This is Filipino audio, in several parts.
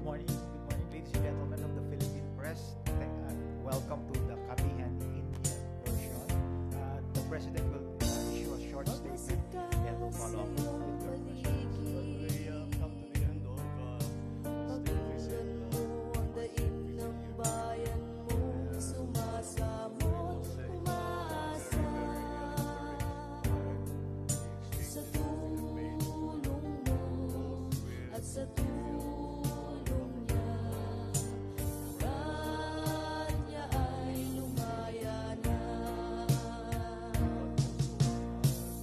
ladies and gentlemen of the Philippine Press. Welcome to the Kapihan Indian version. The President will issue a short statement and will follow up with your questions. We come to the end of state visit. Ang daig ng bayan mo, sumasamot, umaasa sa tulong mo at sa tulong niya. Kanya ay lumaya na.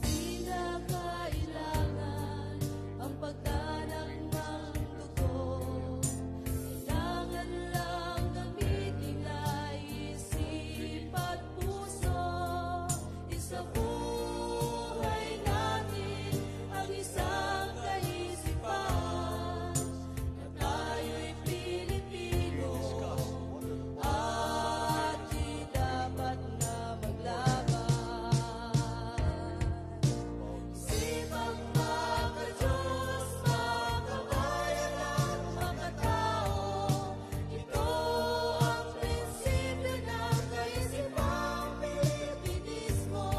Di na kailangan ang pagtanak ng dugo. Kailangan lang gamitin na isip at puso. Isabuhay natin ang isang kaisipan na tayo'y Pilipino at di dapat na maglaban. Isipang maka-Diyos, makabayan at makatao. Ito ang prinsipyo ng kaisipang Pilipinismo.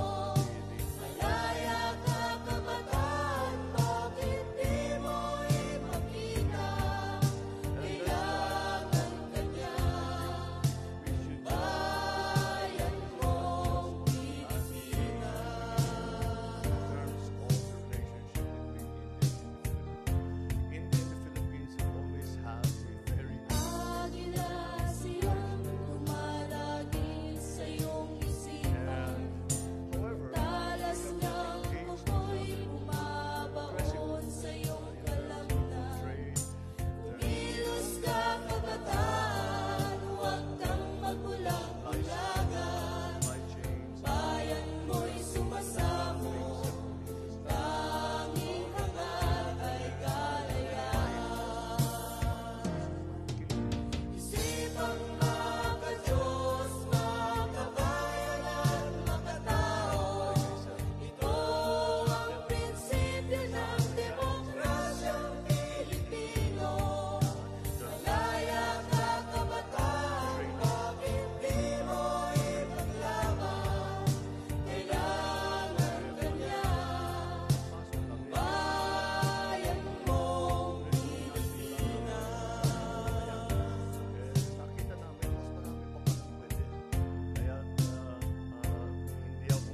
Malaya ka kabataan, bakit di mo ipakita? Kailangan ka niya, bayan mong Pilipinas. Terms of the relationship between India and the Philippines. India and the Philippines always have a very Agila siyang tumaragin sa iyong isipan. however, Talas ng kuko'y bumabaon sa iyong kalamnan. trade, Kumilos ka kabataan, huwag kang magulang-ulagan. supply chains, Bayan mo'y sumasamo, tanging hangat ay kalayaan. Isipang maka-Diyos, makabayan at makatao. Ito ang prinsipyo ng demokrasyang Pilipino. Malaya ka kabataan, bakit di mo ipaglaban? Kailangan ka niya, bayan mong Pilipinas. nakita namin mas marami pa pang pwede. Kaya hindi ako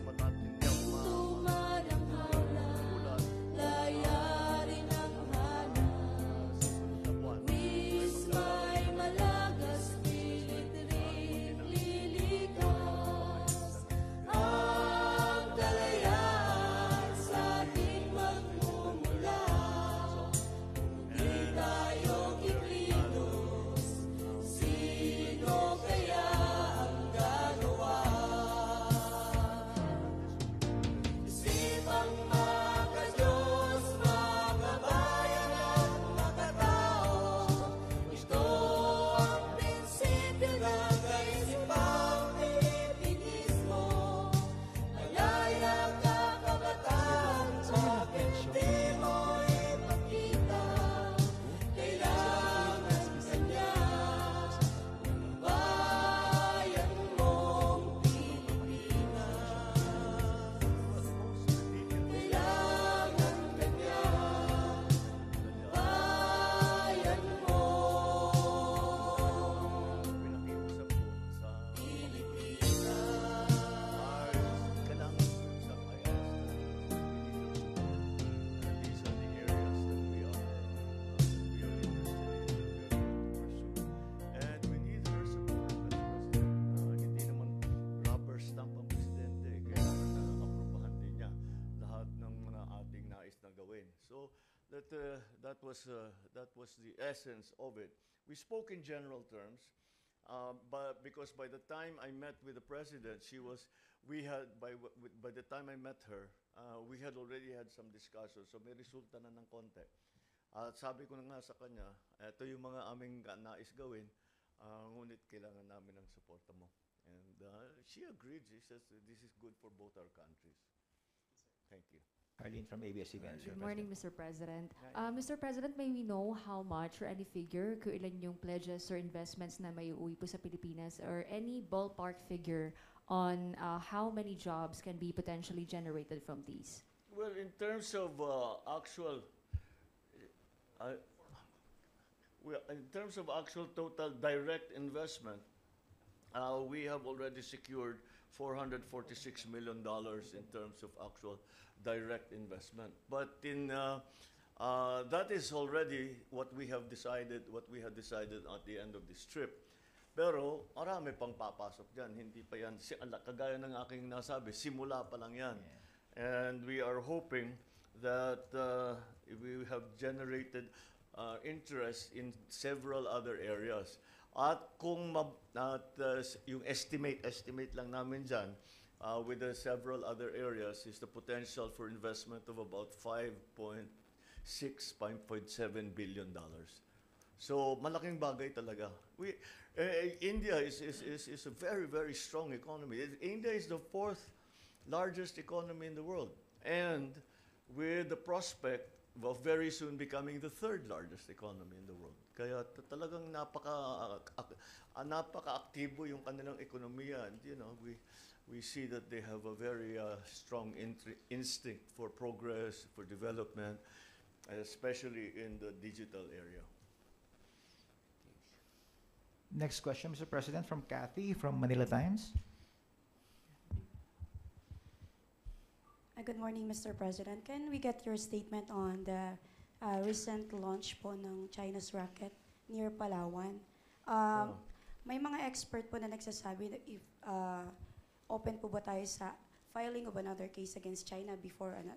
Tumarang hawla, layarin ang hanap. susunod na buwan. Wis may malagas, pilit rin lilikas. Ang kalayaan sa ating magmumula. Di tayo kikilos, sino kaya ang gagawa? Isipang maka-Diyos, makabayan at makatao. Ito ang prinsipyo ng kaisipang Pilipinismo. Malaya ka kabataan, bakit di mo ipakita? Kailangan ka niya, bayan mong Pilipinas. Kailangan ka niya, bayan mong Pinakiusap ko sa Pilipinas. kailangan ko sa these are the areas that we are interested in, that we are going to pursue. And we need her support as President. Hindi naman rubber stamp ang Presidente. Kailangan na aprubahan din niya lahat ng mga ating nais na gawin. So that was the essence of it. We spoke in general terms. But because by the time I met with the president, by the time I met her, we had already had some discussions. So may resulta na ng konti. At sabi ko na nga sa kanya, ito yung mga aming nais gawin, ngunit kailangan namin ng suporta mo. And she agreed. She says this is good for both our countries. Thank you. Arlene from ABS-CBN, Mr. Good morning, President. Mr. President. Yeah. Mr. President, may we know how much or any figure, kung ilan yung pledges or investments na may uuwi po sa Pilipinas, or any ballpark figure on how many jobs can be potentially generated from these? Well, in terms of uh, in terms of actual total direct investment, we have already secured $446 million in terms of actual direct investment. But that is already what we had decided at the end of this trip. Pero marami pang papasok dyan. Hindi pa yan, kagaya ng aking nasabi, simula pa lang yan. And we are hoping that we have generated interest in several other areas. At kung yung estimate lang namin dyan, with the several other areas, is the potential for investment of about $5.7 billion. So malaking bagay talaga. India is a very, very strong economy. India is the fourth largest economy in the world, and with the prospect of very soon becoming the third largest economy in the world. Kaya talagang napaka-aktibo yung kanilang ekonomiya, and we see that they have a very strong instinct for progress, for development, especially in the digital area. Next question, Mr. President, from Kathy from Manila Times. Good morning, Mr. President. Can we get your statement on the recent launch po ng China's rocket near Palawan? May mga expert po na nagsasabi that if open po ba tayo sa filing of another case against China before an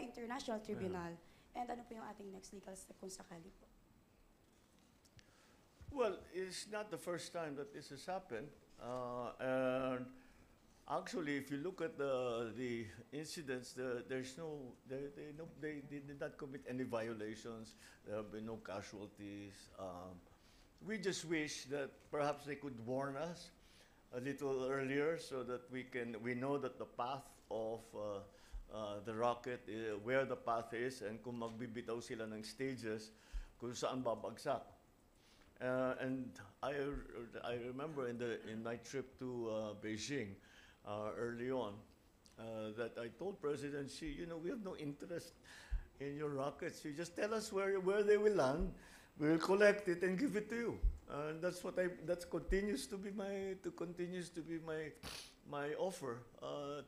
international tribunal? And ano po yung ating next legal step kung sakali po? Well, it's not the first time that this has happened. And actually, if you look at the incidents, they did not commit any violations. There have been no casualties. We just wish that perhaps they could warn us a little earlier so that we know that the path of the rocket, where the path is, and kung magbibitaw sila ng stages, kung saan babagsak. And I remember in my trip to Beijing early on that I told President Xi, we have no interest in your rockets. You just tell us where they will land. We'll collect it and give it to you. And that continues to be my offer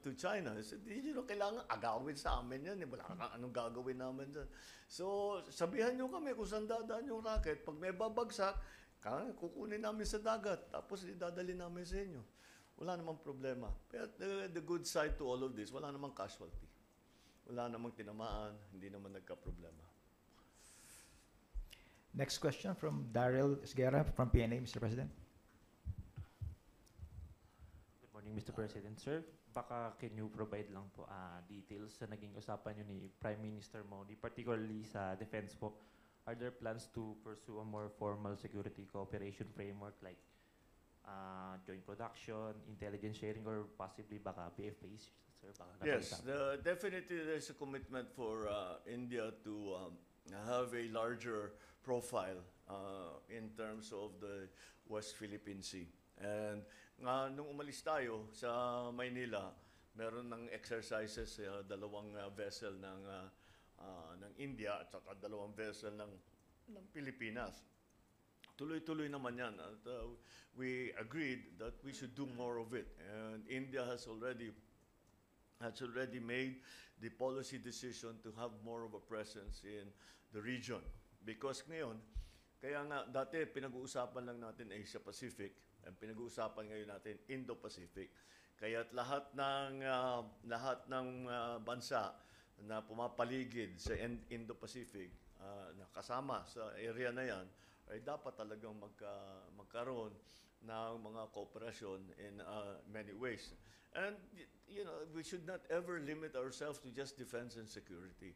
to China. I said, kailangan agawin sa amin yan. Wala kang anong gagawin namin dyan. So, sabihan nyo kami kung saan dadaan yung rocket. Pag may babagsak, kukunin namin sa dagat. Tapos idadali namin sa inyo. Wala namang problema. But the good side to all of this, wala namang casualty. Wala namang tinamaan. Hindi naman nagka-problema. Next question from Daryl Esguerra from PNA, Mr. President. Good morning, Mr. President. Sir, baka can you provide lang po details sa naging usapan nyo ni Prime Minister Modi, particularly sa defense po. Are there plans to pursue a more formal security cooperation framework like joint production, intelligence sharing, or possibly baka PFAs? Sir, baka yes, definitely there's a commitment for India to have a larger profile in terms of the West Philippine Sea. And nung umalis tayo sa Maynila, meron ng exercises, dalawang vessel ng India at saka dalawang vessel ng Pilipinas. Tuloy-tuloy naman yan. At, we agreed that we should do more of it. And India has already made the policy decision to have more of a presence in the region. Because ngayon, kaya nga dati pinag-uusapan lang natin Asia Pacific, ang pinag-uusapan ngayon natin Indo-Pacific. Kaya lahat ng bansa na pumapaligid sa Indo-Pacific na kasama sa area na yan ay dapat talagang magkaroon ng mga kooperasyon in many ways. And we should not ever limit ourselves to just defense and security,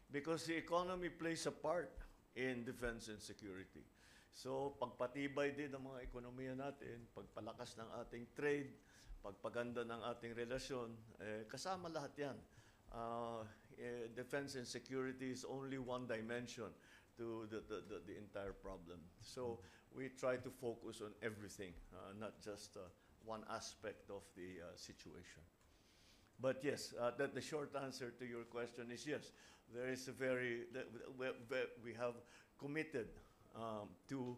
because the economy plays a part in defense and security. So, pagpatibay din ng mga ekonomiya natin, pagpalakas ng ating trade, pagpaganda ng ating relasyon, kasama lahat yan. defense and security is only one dimension to the entire problem. So we try to focus on everything, not just one aspect of the situation. But yes, the short answer to your question is yes. There is we have committed to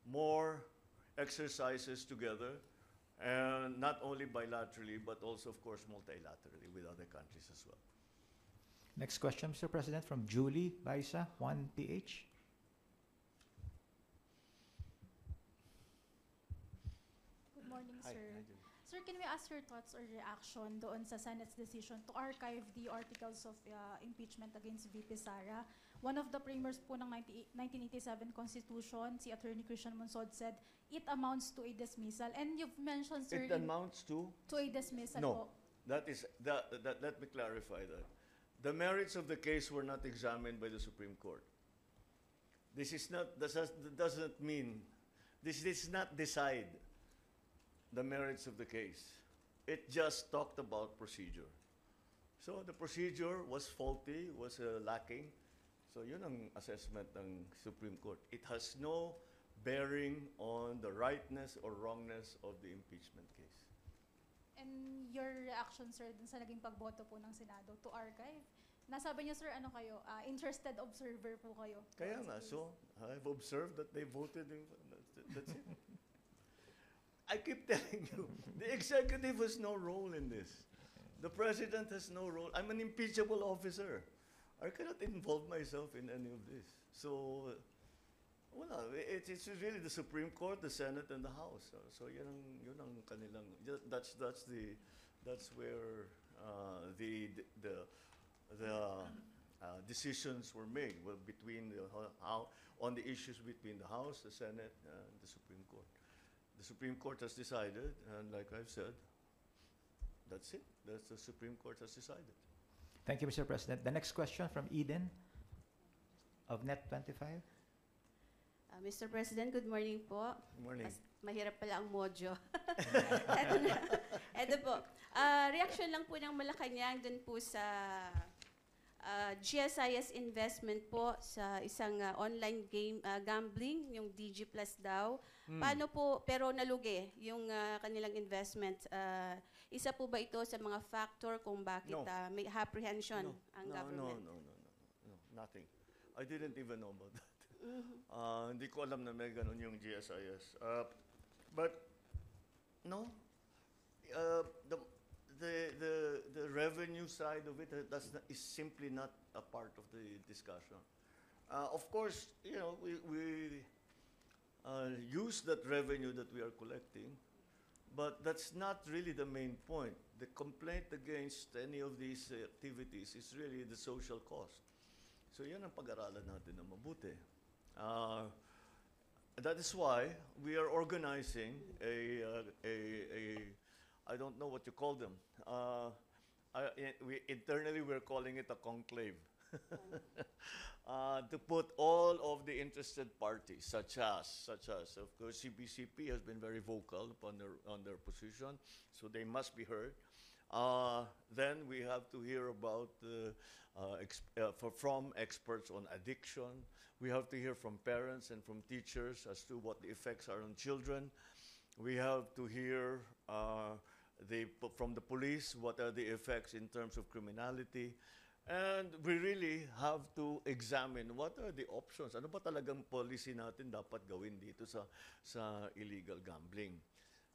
more exercises together, and not only bilaterally, but also, of course, multilaterally with other countries as well. Next question, Mr. President, from Julie Baisa, 1PH. Good morning, Hi. sir. Hi, Julie. Sir, can we ask your thoughts or reaction doon sa Senate's decision to archive the articles of impeachment against VP Sara? One of the framers po ng 1987 Constitution, si Attorney Christian Monsod, said it amounts to a dismissal. And you've mentioned, sir, It amounts to? to a dismissal No. po. Let me clarify that. The merits of the case were not examined by the Supreme Court. This is not, doesn't mean, this does not decide the merits of the case. It just talked about procedure. So the procedure was faulty, was lacking. So yun ang assessment ng Supreme Court. It has no bearing on the rightness or wrongness of the impeachment case. And your reaction, sir, dun sa naging pagboto po ng Senado to archive? Nasabi niyo, sir, ano kayo? Interested observer po kayo. Kaya Sa nga, case. so I've observed that they voted in, that's it. I keep telling you, the executive has no role in this. The president has no role. I'm an impeachable officer. I cannot involve myself in any of this. So, it's really the Supreme Court, the Senate, and the House. So yun ang kanilang. That's where the decisions were made. Well, between on the issues between the House, the Senate, and the Supreme Court. The Supreme Court has decided, and like I've said, that's it. That's the Supreme Court has decided. Thank you, Mr. President. The next question from Eden of Net25. Mr. President, good morning po. Good morning. Mahirap pala ang modyo. Eto po. Reaction lang po ng Malacanang dun po sa GSIS investment po sa isang online game gambling, yung DG Plus daw. Paano po, pero nalugi yung kanilang investment. Isa po ba ito sa mga factor kung bakit No. may apprehension ang No, government? nothing. I didn't even know about that. Hindi ko alam na may ganun yung GSIS. But no, the revenue side of it is simply not a part of the discussion. Of course, we use that revenue that we are collecting, but that's not really the main point. The complaint against any of these activities is really the social cost. So yan ang pag-aralan natin na mabuti. That is why we are organizing I don't know what you call them. Internally, we're calling it a conclave. To put all of the interested parties, such as, of course, CBCP has been very vocal on their position, so they must be heard. Then we have to hear about from experts on addiction. We have to hear from parents and from teachers as to what the effects are on children. We have to hear from the police what are the effects in terms of criminality. And we really have to examine what are the options. Ano ba talagang policy natin dapat gawin dito sa illegal gambling?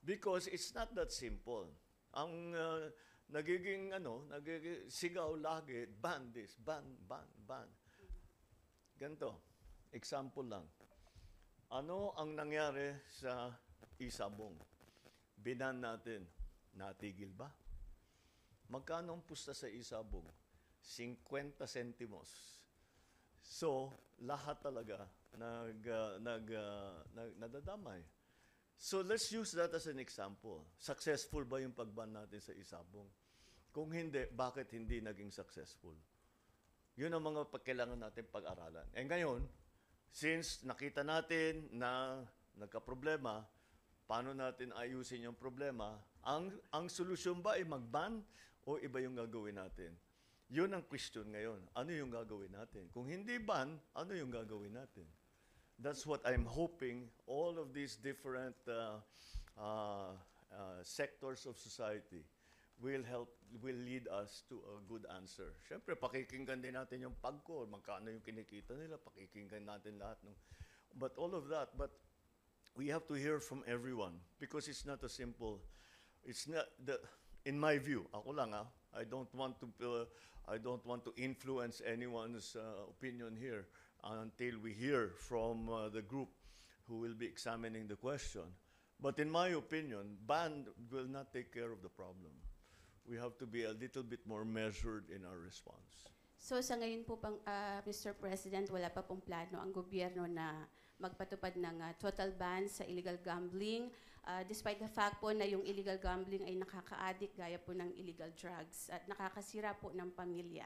Because it's not that simple. Ang nagiging sigaw lagi, ban this, ban. Ganito, example lang. Ano ang nangyari sa Isabong? Binan natin, natigil ba? Magkano ang pusta sa Isabong? 50 centimos. So, lahat talaga nadadamay. So, let's use that as an example. Successful ba yung pagban natin sa Isabong? Kung hindi, bakit hindi naging successful? Yun ang mga kailangan natin pag-aralan. Eh ngayon, since nakita natin na nagka-problema, paano natin ayusin yung problema? Ang solusyon ba ay mag-ban o iba yung gagawin natin? Yun ang question ngayon. Ano yung gagawin natin? Kung hindi ban, ano yung gagawin natin? That's what I'm hoping all of these different sectors of society will lead us to a good answer. Siyempre, pakikinggan din natin yung PAGCOR, magkano yung kinikita nila, pakikinggan natin lahat. But all of that, but we have to hear from everyone because it's not a simple, it's not, in my view, ako lang I don't want to influence anyone's opinion here until we hear from the group who will be examining the question. But in my opinion, ban will not take care of the problem. We have to be a little bit more measured in our response. So sa ngayon po, Mr. President, wala pa pong plano ang gobyerno na magpatupad ng total ban sa illegal gambling, despite the fact po na yung illegal gambling ay nakaka-addict gaya po ng illegal drugs at nakakasira po ng pamilya.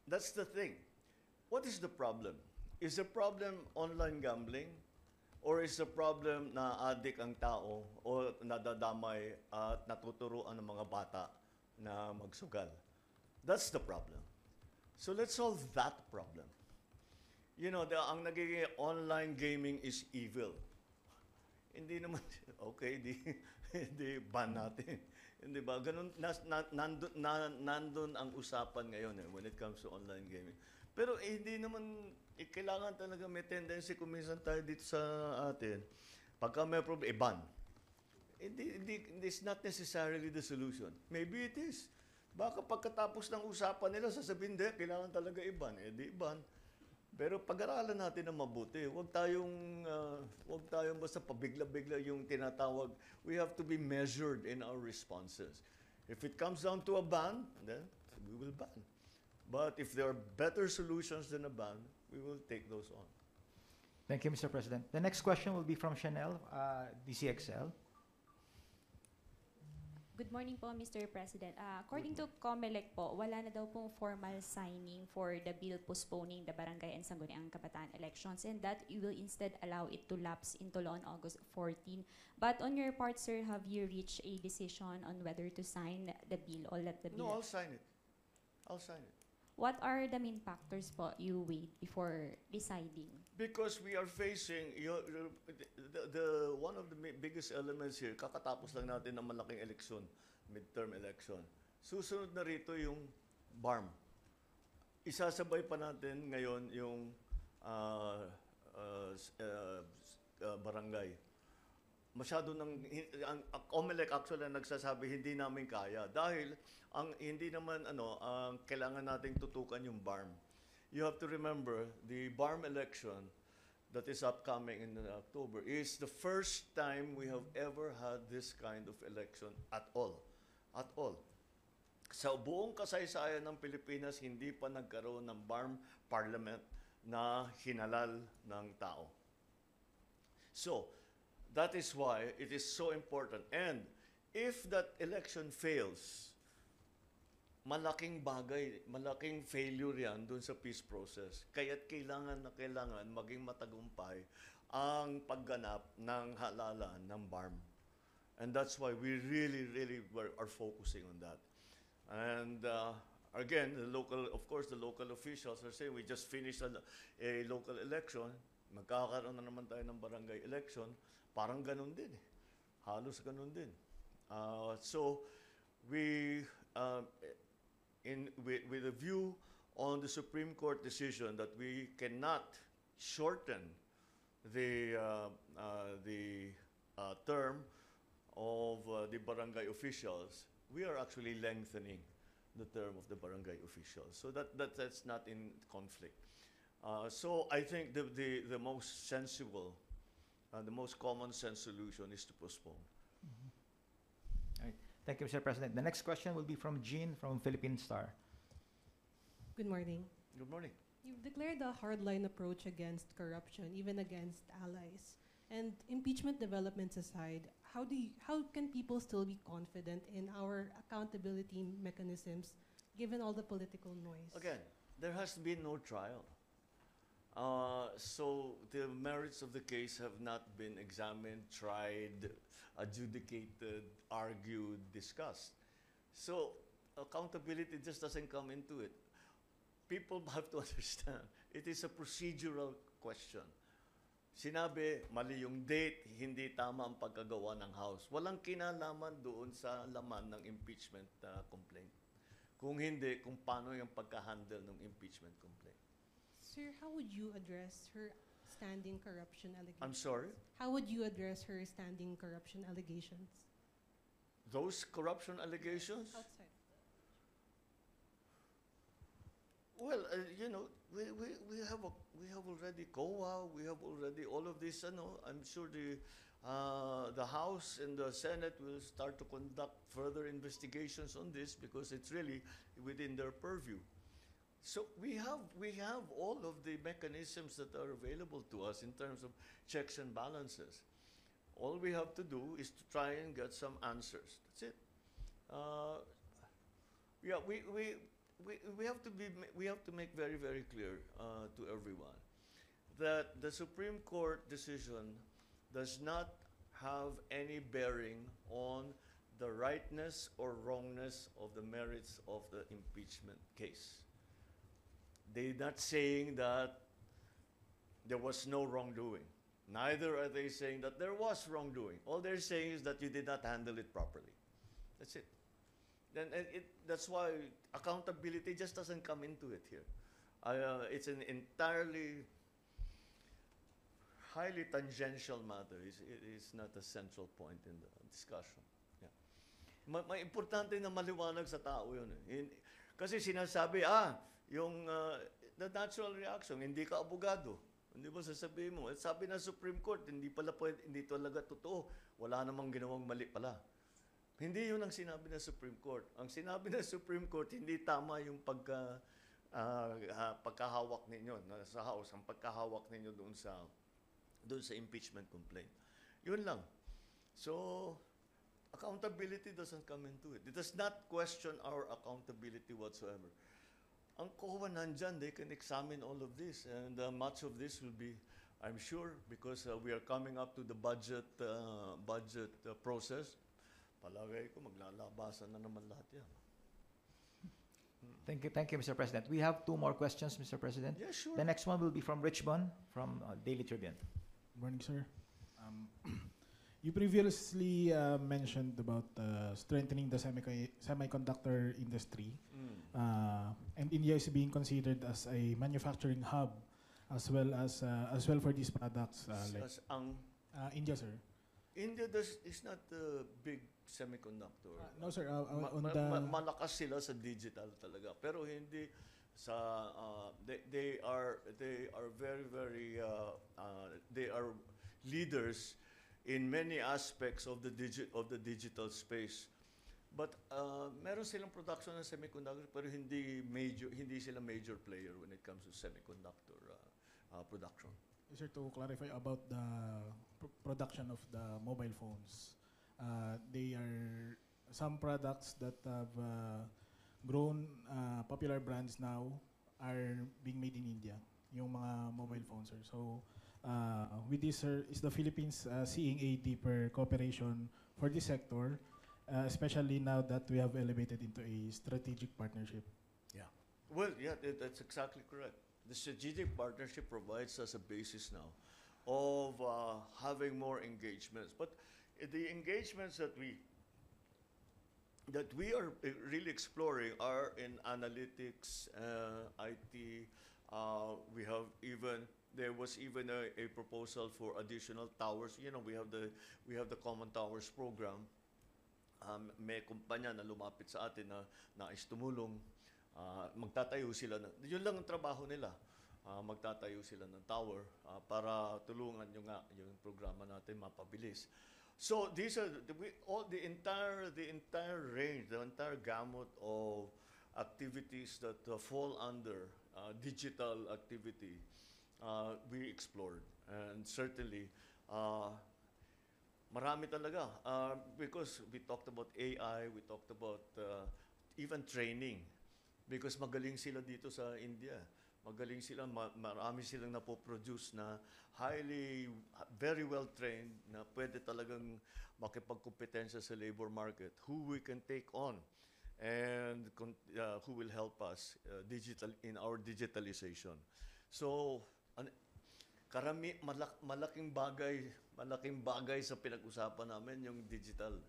That's the thing. What is the problem? Is the problem online gambling? Or is the problem na addict ang tao o nadadamay at natuturuan ng mga bata na magsugal? That's the problem. So let's solve that problem. You know, ang nagiging online gaming is evil. Hindi naman, okay, di ban natin. Hindi ba? Ganun, nandun ang usapan ngayon when it comes to online gaming. Pero hindi naman, kailangan talaga may tendency kung minsan tayo dito sa atin, pagka may problem, ban. It's not necessarily the solution. Maybe it is. Baka pagkatapos ng usapan nila, sasabihin, kailangan talaga iban. Di iban. Pero pag-aralan natin na mabuti. Huwag tayong basta pabigla-bigla yung tinatawag. We have to be measured in our responses. If it comes down to a ban, then we will ban. But if there are better solutions than a ban, we will take those on. Thank you, Mr. President. The next question will be from Chanel, DCXL. Good morning po, Mr. President. According to COMELEC po, wala na daw pong formal signing for the bill postponing the Barangay and Sangguniang Kabataan elections, and that you will instead allow it to lapse into law on August 14. But on your part, sir, have you reached a decision on whether to sign the bill or let the bill? No, I'll sign it. I'll sign it. What are the main factors po you weighed before deciding? Because we are facing, one of the biggest elements here, kakatapos lang natin ng malaking eleksyon, midterm election. Susunod na rito yung BARM. Isasabay pa natin ngayon yung barangay. Masyado ang COMELEC actually nagsasabi hindi namin kaya dahil ang hindi naman ang kailangan nating tutukan yung BARM. You have to remember the BARM election that is upcoming in October is the first time we have ever had this kind of election at all. At all. Sa buong kasaysayan ng Pilipinas, hindi pa nagkaroon ng BARM parliament na hinalal ng tao. So, that is why it is so important. And if that election fails, malaking bagay, malaking failure yan dun sa peace process. Kaya't kailangan maging matagumpay ang pagganap ng halalan ng BARM. And that's why we really are focusing on that. And again, the local officials are saying we just finished a local election, magkakaroon na naman tayo ng barangay election, parang ganun din. Halos ganun din. So we with a view on the Supreme Court decision that we cannot shorten the term of the barangay officials, we are actually lengthening the term of the barangay officials. So that's not in conflict. So I think the most sensible, the most common sense solution is to postpone. All right. Thank you, Mr. President. The next question will be from Jean from Philippine Star. Good morning. Good morning. You've declared a hardline approach against corruption, even against allies. And impeachment developments aside, how can people still be confident in our accountability mechanisms given all the political noise? Again, there has been no trial. So the merits of the case have not been examined, tried, adjudicated, argued, discussed. So accountability just doesn't come into it. People have to understand, it is a procedural question. Sinabi, mali yung date, hindi tama ang pagkagawa ng House. Walang kinalaman doon sa laman ng impeachment complaint. Kung hindi, kung paano yung pagka-handle ng impeachment complaint. Sir, how would you address her standing corruption allegations? I'm sorry? How would you address her standing corruption allegations? Those corruption allegations? Outside. Well, we have already COA, we have already all of this. I'm sure the House and the Senate will start to conduct further investigations on this because it's really within their purview. So we have all of the mechanisms that are available to us in terms of checks and balances. All we have to do is to try and get some answers. That's it. We have to make very, very clear to everyone that the Supreme Court decision does not have any bearing on the rightness or wrongness of the merits of the impeachment case. They're not saying that there was no wrongdoing. Neither are they saying that there was wrongdoing. All they're saying is that you did not handle it properly. That's it. That's why accountability just doesn't come into it here. It's an entirely highly tangential matter. It is not a central point in the discussion. Yeah. May importante na maliwanag sa tao yun. Kasi sinasabi, yung the natural reaction, hindi ka abogado. Hindi ba sasabihin mo? Sabi ng Supreme Court, hindi talaga totoo. Wala namang ginawang mali pala. Hindi yun ang sinabi ng Supreme Court. Ang sinabi ng Supreme Court, hindi tama yung pagkahawak ninyo sa House, ang pagkahawak ninyo doon sa impeachment complaint. Yun lang. So, accountability doesn't come into it. It does not question our accountability whatsoever. Ang COA nandyan, they can examine all of this. And much of this will be, I'm sure, because we are coming up to the budget process. Palagay ko, maglalabasan na naman lahat yan. Thank you, Mr. President. We have two more questions, Mr. President. Yeah, sure. The next one will be from Rich Bon from Daily Tribune. Good morning, sir. You previously mentioned about strengthening the semiconductor industry, and India is being considered as a manufacturing hub, as well for these products. India, sir. India is not a big semiconductor. No, sir. Malakas sila sa digital talaga, pero hindi sa they are very, very they are leaders in many aspects of the digital space. But meron silang production ng semiconductor, pero hindi sila major player when it comes to semiconductor production. Sir, to clarify about the production of the mobile phones, they are some products that have grown popular brands now are being made in India, yung mga mobile phones, sir. So, with this, sir, is the Philippines seeing a deeper cooperation for this sector, especially now that we have elevated into a strategic partnership? Yeah. Well, yeah, that's exactly correct. The strategic partnership provides us a basis now of having more engagements. But the engagements that we are really exploring are in analytics, IT. There was even a proposal for additional towers. You know, we have the Common Towers program. May kumpanya na lumapit sa atin na nais tumulong. Magtatayo sila yun lang ang trabaho nila. Magtatayo sila ng tower para tulungan yung programa natin mapabilis. So these are the entire range, the entire gamut of activities that fall under digital activity we explored, and certainly marami talaga because we talked about AI, we talked about even training, because magaling sila dito sa India. Magaling sila, marami silang napoproduce na very well trained, na pwede talagang makipagkompetensya sa labor market, who we can take on and who will help us in our digitalization. So, malaking bagay sa pinag-usapan namin yung digital.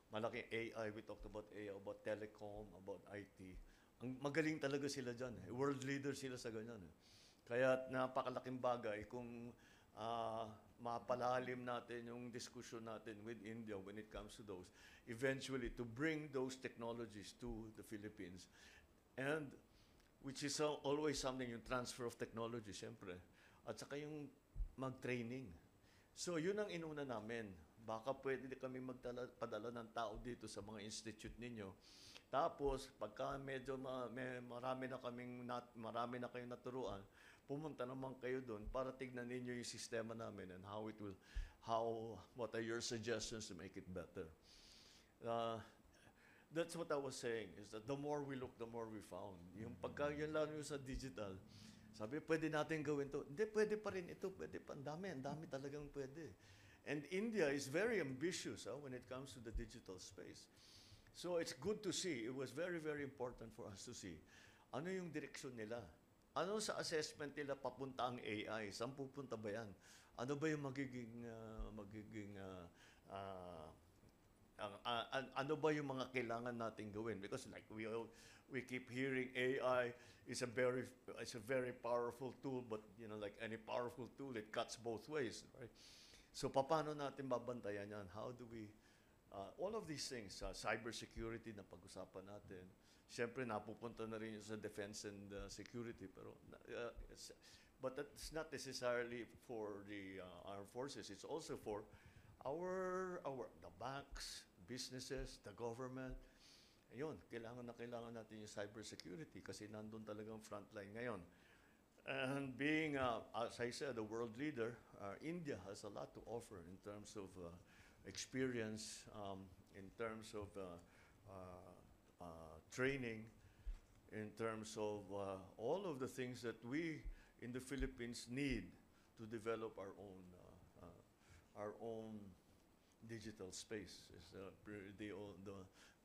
Malaking AI, we talked about AI, about telecom, about IT. Ang magaling talaga sila dyan. World leader sila sa ganyan. Kaya napakalaking bagay kung mapalalim natin yung discussion natin with India when it comes to those. Eventually, to bring those technologies to the Philippines. And which is always something, yung transfer of technology, siyempre. At saka yung mag-training. So, yun ang inuna namin. Baka pwede kami padala ng tao dito sa mga institute ninyo. Tapos, pagka medyo marami na kayong naturuan, pumunta naman kayo doon para tignan ninyo yung sistema namin and what are your suggestions to make it better. That's what I was saying, is that the more we look, the more we found. Yung pagka yun lang yung sa digital, sabi, pwede natin gawin to. Hindi, pwede pa rin ito. Pwede pa. Ang dami talagang pwede. And India is very ambitious when it comes to the digital space. So it's good to see. It was very, very important for us to see. Ano yung direksyon nila? Ano sa assessment nila papunta ang AI? Saan pupunta ba yan? Ano ba yung ano ba yung mga kailangan natin gawin? Because like we keep hearing AI is a very powerful tool, but like any powerful tool, it cuts both ways, right? So paano natin babantayan yan? How do we all of these things, cybersecurity na pag-usapan natin. Siyempre napupunta na rin sa defense and security, pero but that's not necessarily for the armed forces. It's also for the banks, businesses, the government. Ayun, kailangan natin yung cybersecurity kasi nandun talagang frontline ngayon. And being, as I said, a world leader, India has a lot to offer in terms of experience, in terms of training, in terms of all of the things that we in the Philippines need to develop our own digital space. Is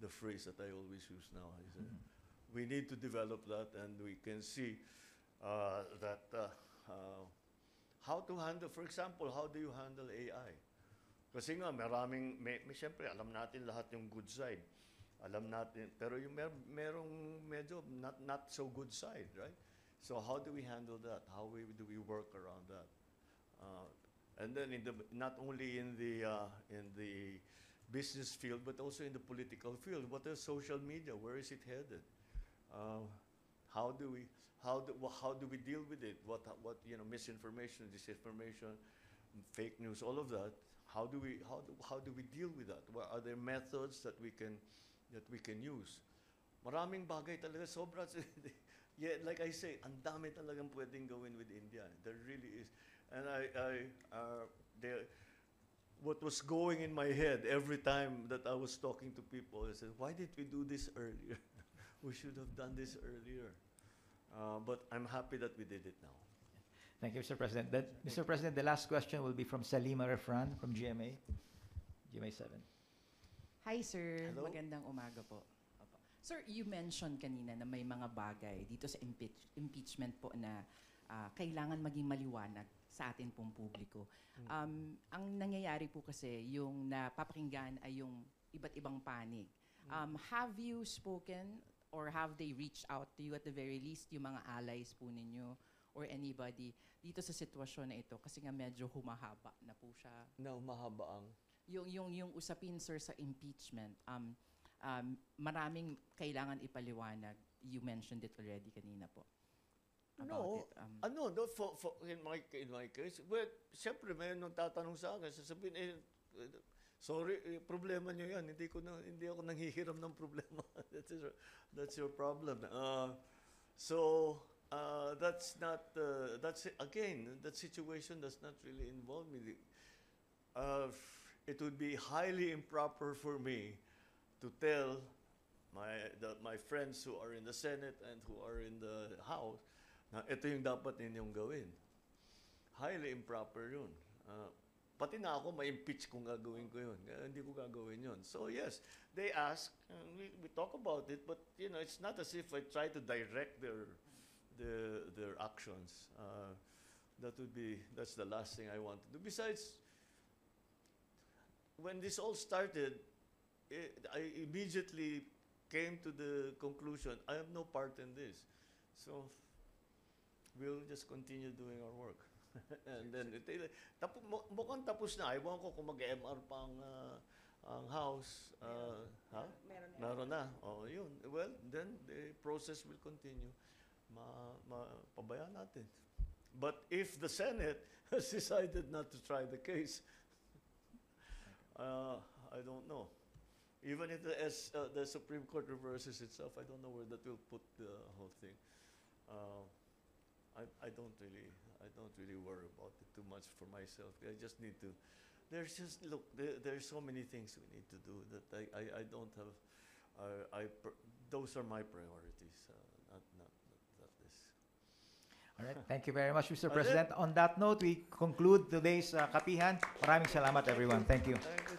the phrase that I always use now. We need to develop that, and we can see how to handle, for example, how do you handle AI? Kasi nga, siyempre, alam natin lahat yung good side. Alam natin, pero yung merong medyo not so good side, right? So how do we handle that? How do we work around that? And then not only in the business field, but also in the political field. What is social media? Where is it headed? How do we deal with it? What misinformation, disinformation, fake news, all of that. How do we deal with that? What are there methods that we can use? Maraming bagay talaga, sobra. Yeah, like I say, ang dami talagang pwedeng gawin with India. There really is. And what was going in my head every time that I was talking to people, I said, why did we do this earlier? We should have done this earlier. But I'm happy that we did it now. Thank you, Mr. President. Mr. President, the last question will be from Salima Refran from GMA 7. Hi, sir. Hello. Magandang umaga po. Opo. Sir, you mentioned kanina na may mga bagay dito sa impeachment po na kailangan maging maliwanag sa atin pong publiko. Ang nangyayari po kasi, yung napapakinggan ay yung iba't ibang panig. Have you spoken or have they reached out to you at the very least, yung mga allies po ninyo or anybody dito sa sitwasyon na ito? Kasi nga medyo humahaba na po siya. Na humahaba ang? Yung usapin, sir, sa impeachment, maraming kailangan ipaliwanag. You mentioned it already kanina po. No, in my case, well, siyempre may nung tatanong sa akin, sasabihin, sorry, problema niyo yan. Hindi ako nanghihiram ng problema. That's your problem. That situation does not really involve me. It would be highly improper for me to tell my friends who are in the Senate and who are in the House na ito yung dapat ninyong gawin. Highly improper yun. Pati na ako, ma-impeach kung gagawin ko yun. Hindi ko gagawin yun. So yes, they ask, and we talk about it, but it's not as if I try to direct their actions. That's the last thing I want to do. Besides, when this all started, I immediately came to the conclusion, I have no part in this. So, we'll just continue doing our work. And then, mukhang tapos na. Ewan ko kung mag-MR pa ang house. Meron na. Oh, yun. Well, then the process will continue. Pabayaan natin. But if the Senate has decided not to try the case, I don't know. Even if the Supreme Court reverses itself, I don't know where that will put the whole thing. I don't really worry about it too much for myself. I just need to. There's so many things we need to do that I don't have. Those are my priorities, not this. All right. Thank you very much, Mr. President. On that note, we conclude today's Kapihan. Maraming salamat, everyone. Thank you. Thank you.